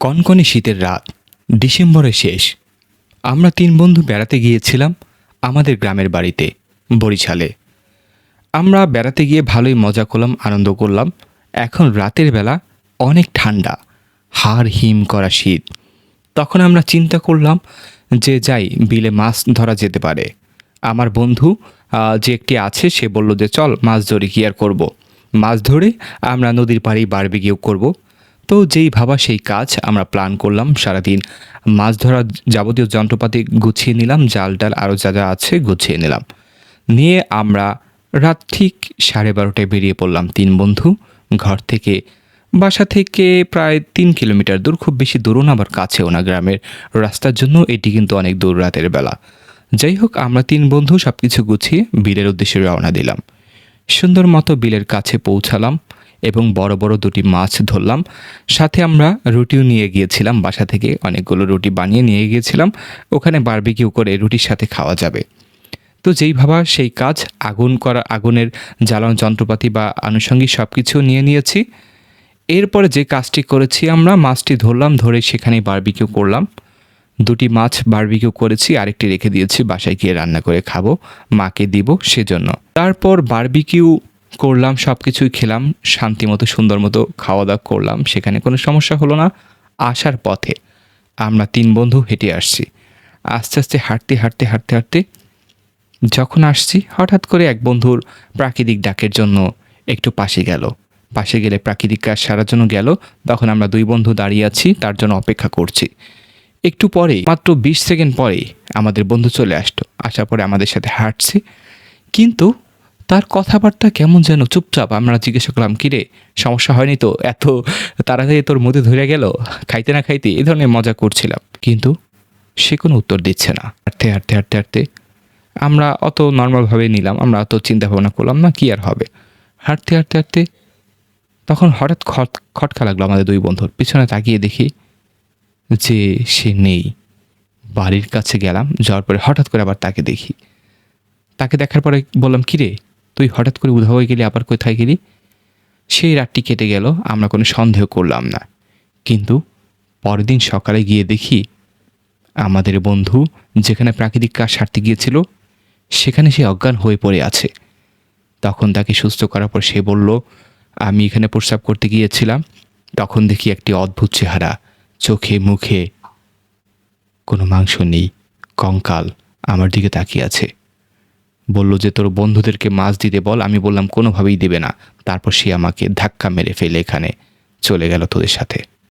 কনকনে শীতের রাত, ডিসেম্বরের শেষ। আমরা তিন বন্ধু বেড়াতে গিয়েছিলাম আমাদের গ্রামের বাড়িতে, বরিশালে। আমরা বেড়াতে গিয়ে ভালোই মজা করলাম, আনন্দ করলাম। এখন রাতের বেলা অনেক ঠান্ডা, হাড় হিম করা শীত। তখন আমরা চিন্তা করলাম যে যাই, বিলে মাছ ধরা যেতে পারে। আমার বন্ধু যে একটি আছে, সে বলল যে চল মাছ ধরে কি আর করব। মাছ ধরে আমরা নদীর পাড়ে বারবিকিউ করব। তো যেই ভাবা সেই কাজ, আমরা প্ল্যান করলাম। সারাদিন মাছ ধরার যাবতীয় যন্ত্রপাতি গুছিয়ে নিলাম, জাল ডাল আরও যা যা আছে গুছিয়ে নিলাম। নিয়ে আমরা রাত ঠিক 12:30টায় বেরিয়ে পড়লাম তিন বন্ধু ঘর থেকে। বাসা থেকে প্রায় 3 কিলোমিটার দূর, খুব বেশি দূরও না আবার কাছেও না। গ্রামের রাস্তার জন্য এটি কিন্তু অনেক দূর রাতের বেলা। যাই হোক, আমরা তিন বন্ধু সব কিছু গুছিয়ে বিলের উদ্দেশ্যে রওনা দিলাম। সুন্দর মতো বিলের কাছে পৌঁছালাম এবং বড় বড় দুটি মাছ ধরলাম। সাথে আমরা রুটিও নিয়ে গিয়েছিলাম, বাসা থেকে অনেকগুলো রুটি বানিয়ে নিয়ে গিয়েছিলাম। ওখানে বারবিকিউ করে রুটির সাথে খাওয়া যাবে। তো যেই ভাবা সেই কাজ, আগুনের জ্বালানো যন্ত্রপাতি বা আনুষঙ্গিক সব কিছু নিয়ে নিয়েছি। এরপরে যে কাজটি করেছি, আমরা মাছটি ধরলাম, ধরে সেখানেই বারবিকিউ করলাম। দুটি মাছ বারবিকিউ করেছি, আরেকটি রেখে দিয়েছি, বাসায় গিয়ে রান্না করে খাবো, মাকে দিব সেজন্য। তারপর বারবিকিউ করলাম, সব কিছুই খেলাম, শান্তি মতো সুন্দর মতো খাওয়া দাওয়া করলাম। সেখানে কোনো সমস্যা হলো না। আসার পথে আমরা তিন বন্ধু হেঁটে আসছি। আস্তে আস্তে হাঁটতে হাঁটতে হাঁটতে হাঁটতে যখন আসছি, হঠাৎ করে এক বন্ধুর প্রাকৃতিক ডাকের জন্য একটু পাশে গেল। পাশে গেলে প্রাকৃতিক কাজ সারার জন্য গেল। তখন আমরা দুই বন্ধু দাঁড়িয়ে আছি, তার জন্য অপেক্ষা করছি। একটু পরেই, মাত্র 20 সেকেন্ড পরেই আমাদের বন্ধু চলে আসতো। আসার পরে আমাদের সাথে হাঁটছে, কিন্তু তার কথাবার্তা কেমন যেন চুপচাপ। আমরা জিজ্ঞাসা করলাম, কিরে সমস্যা হয়নি তো? এত তাড়াতাড়ি তোর মধ্যে ধরে গেল, খাইতে না খাইতে? এই ধরনের মজা করছিলাম, কিন্তু সে কোনো উত্তর দিচ্ছে না। হাঁটতে হাঁটতে হাঁটতে হাঁটতে আমরা অত নর্মালভাবে নিলাম, আমরা অত চিন্তা ভাবনা করলাম না, কি আর হবে। হাঁটতে হাঁটতে হাঁটতে তখন হঠাৎ খটকা লাগলো আমাদের দুই বন্ধুর। পিছনে তাকিয়ে দেখি যে সে নেই। বাড়ির কাছে গেলাম, যাওয়ার পরে হঠাৎ করে আবার তাকে দেখি। তাকে দেখার পরে বললাম, কিরে তুই হঠাৎ করে উধাও হয়ে গেলি, আবার কোথায় গেলি? সেই রাতটি কেটে গেল, আমরা কোনো সন্দেহ করলাম না। কিন্তু পরের দিন সকালে গিয়ে দেখি আমাদের বন্ধু যেখানে প্রাকৃতিক কাজ সারতে গিয়েছিল, সেখানে সে অজ্ঞান হয়ে পড়ে আছে। তখন তাকে সুস্থ করার পর সে বলল, আমি এখানে প্রস্রাব করতে গিয়েছিলাম, তখন দেখি একটি অদ্ভুত চেহারা, চোখে মুখে কোনো মাংস নেই, কঙ্কাল আমার দিকে তাকিয়ে আছে। বলল যে তোর বন্ধুদেরকে মাছ দিতে বল। আমি বললাম কোনোভাবেই দেবে না। তারপর সে আমাকে ধাক্কা মেরে ফেলে এখানে চলে গেল তোদের সাথে।